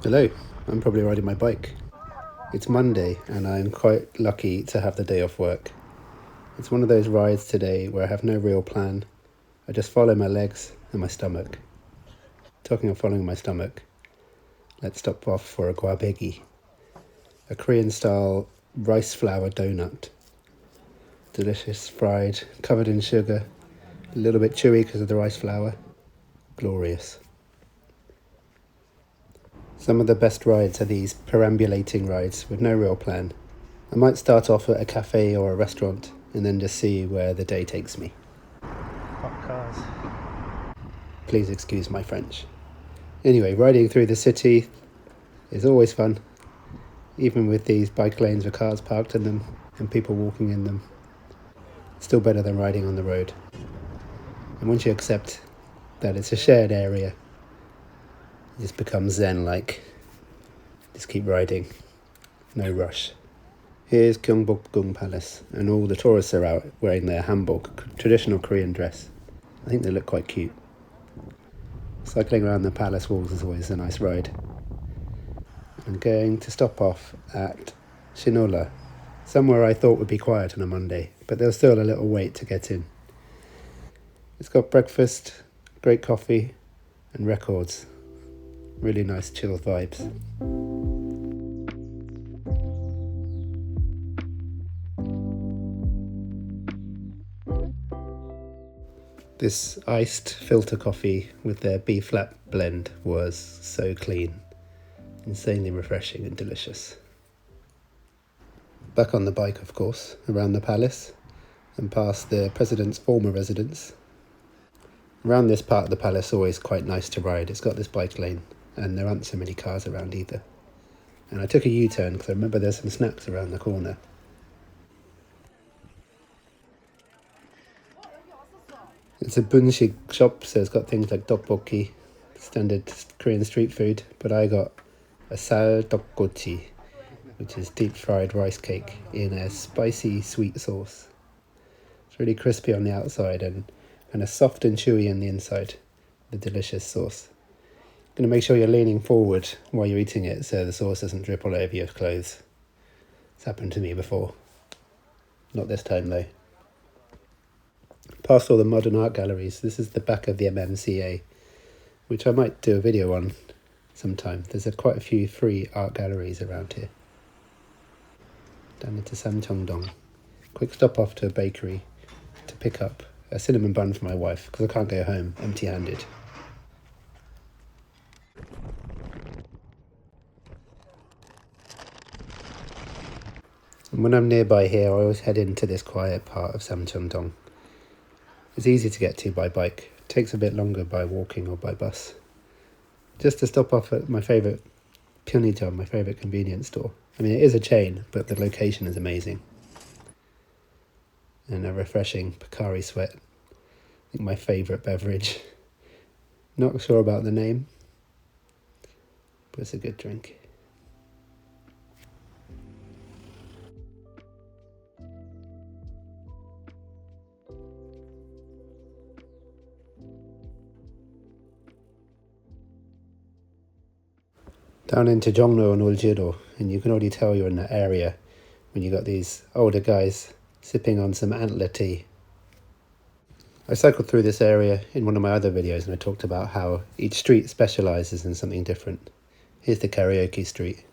Hello, I'm probably riding my bike. It's Monday and I'm quite lucky to have the day off work. It's one of those rides today where I have no real plan. I just follow my legs and my stomach. Talking of following my stomach, let's stop off for a gwabegi, a Korean style rice flour donut. Delicious, fried, covered in sugar, a little bit chewy because of the rice flour. Glorious. Some of the best rides are these perambulating rides with no real plan. I might start off at a cafe or a restaurant and then just see where the day takes me. Hot cars. Please excuse my French. Anyway, riding through the city is always fun, even with these bike lanes with cars parked in them and people walking in them. Still better than riding on the road. And once you accept that it's a shared area, it just becomes zen-like. Just keep riding, no rush. Here's Gyeongbokgung Palace, and all the tourists are out wearing their hanbok, traditional Korean dress. I think they look quite cute. Cycling around the palace walls is always a nice ride. I'm going to stop off at Shinola, somewhere I thought would be quiet on a Monday, but there was still a little wait to get in. It's got breakfast, great coffee, and records. Really nice chill vibes. This iced filter coffee with their B-flat blend was so clean, insanely refreshing and delicious. Back on the bike, of course, around the palace and past the president's former residence. Around this part of the palace, always quite nice to ride. It's got this bike lane and there aren't so many cars around either. And I took a U-turn because I remember there's some snacks around the corner. It's a bunshik shop, so it's got things like tteokbokki, standard Korean street food, but I got a sal tteokgochi, which is deep fried rice cake in a spicy sweet sauce. It's really crispy on the outside and a soft and chewy in the inside, the delicious sauce. Going to make sure you're leaning forward while you're eating it so the sauce doesn't drip all over your clothes. It's happened to me before. Not this time though. Past all the modern art galleries, this is the back of the MMCA, which I might do a video on sometime. There's quite a few free art galleries around here. Down into Samcheongdong. Quick stop off to a bakery to pick up a cinnamon bun for my wife because I can't go home empty-handed. And when I'm nearby here, I always head into this quiet part of Samcheongdong. It's easy to get to by bike. It takes a bit longer by walking or by bus. Just to stop off at my favourite Pyeongnijeon, my favourite convenience store. I mean, it is a chain, but the location is amazing. And a refreshing Pocari Sweat. I think my favourite beverage. Not sure about the name, but it's a good drink. Down into Jongno and Uljiro, and you can already tell you're in that area when you got these older guys sipping on some antler tea. I cycled through this area in one of my other videos and I talked about how each street specialises in something different. Here's the karaoke street.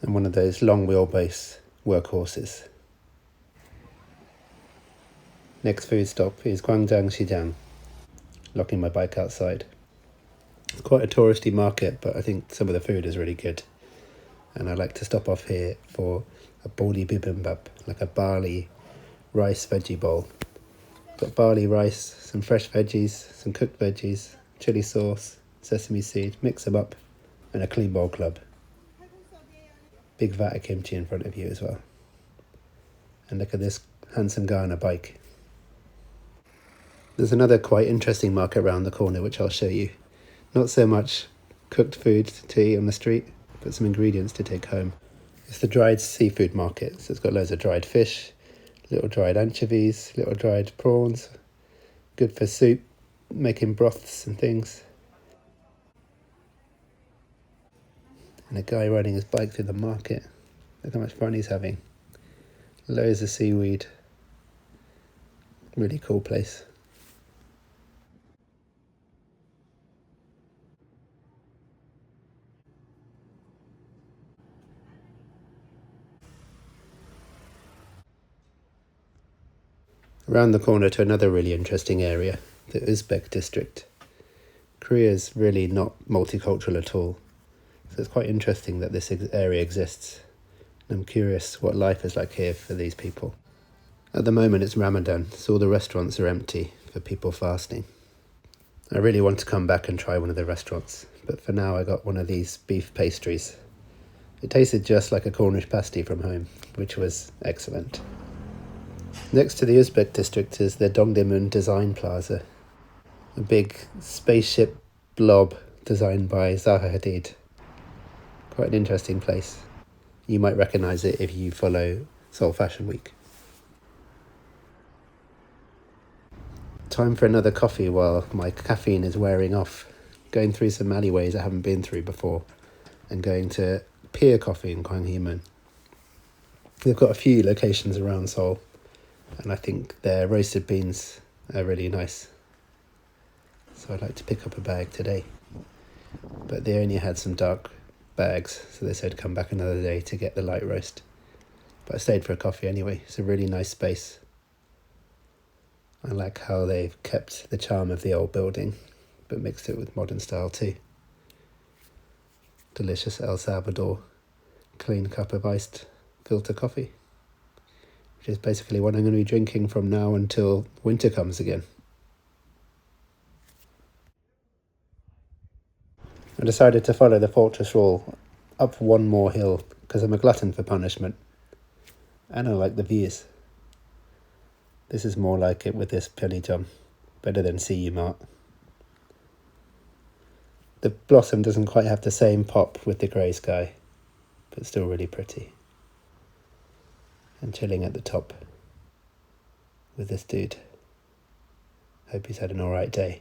And one of those long wheelbase workhorses. Next food stop is Gwangjang Shijang. Locking my bike outside. It's quite a touristy market, but I think some of the food is really good. And I like to stop off here for a boli bibimbap, like a barley rice veggie bowl. Got barley rice, some fresh veggies, some cooked veggies, chili sauce, sesame seed, mix them up, and a clean bowl club. Big vat of kimchi in front of you as well. And look at this handsome guy on a bike. There's another quite interesting market around the corner which I'll show you. Not so much cooked food to eat on the street, but some ingredients to take home. It's the dried seafood market, so it's got loads of dried fish, little dried anchovies, little dried prawns, good for soup, making broths and things. And a guy riding his bike through the market. Look how much fun he's having. Loads of seaweed. Really cool place. Around the corner to another really interesting area, the Uzbek district. Korea is really not multicultural at all, so it's quite interesting that this area exists. And I'm curious what life is like here for these people. At the moment it's Ramadan, so all the restaurants are empty for people fasting. I really want to come back and try one of the restaurants, but for now I got one of these beef pastries. It tasted just like a Cornish pasty from home, which was excellent. Next to the Uzbek district is the Dongdaemun Design Plaza, a big spaceship blob designed by Zaha Hadid. Quite an interesting place. You might recognise it if you follow Seoul Fashion Week. Time for another coffee while my caffeine is wearing off. Going through some alleyways I haven't been through before and going to Pier Coffee in Gwanghwamun. They've got a few locations around Seoul, and I think their roasted beans are really nice. So I'd like to pick up a bag today. But they only had some dark bags, so they said come back another day to get the light roast. But I stayed for a coffee anyway. It's a really nice space. I like how they've kept the charm of the old building, but mixed it with modern style too. Delicious El Salvador clean cup of iced filter coffee, which is basically what I'm going to be drinking from now until winter comes again. I decided to follow the fortress wall up one more hill because I'm a glutton for punishment, and I like the views. This is more like it with this Pyeongjam, better than CU Mart. The blossom doesn't quite have the same pop with the grey sky, but still really pretty. And chilling at the top with this dude. Hope he's had an alright day.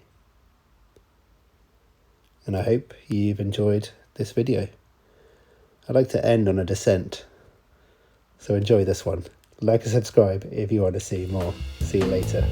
And I hope you've enjoyed this video. I'd like to end on a descent, so enjoy this one. Like and subscribe if you want to see more. See you later.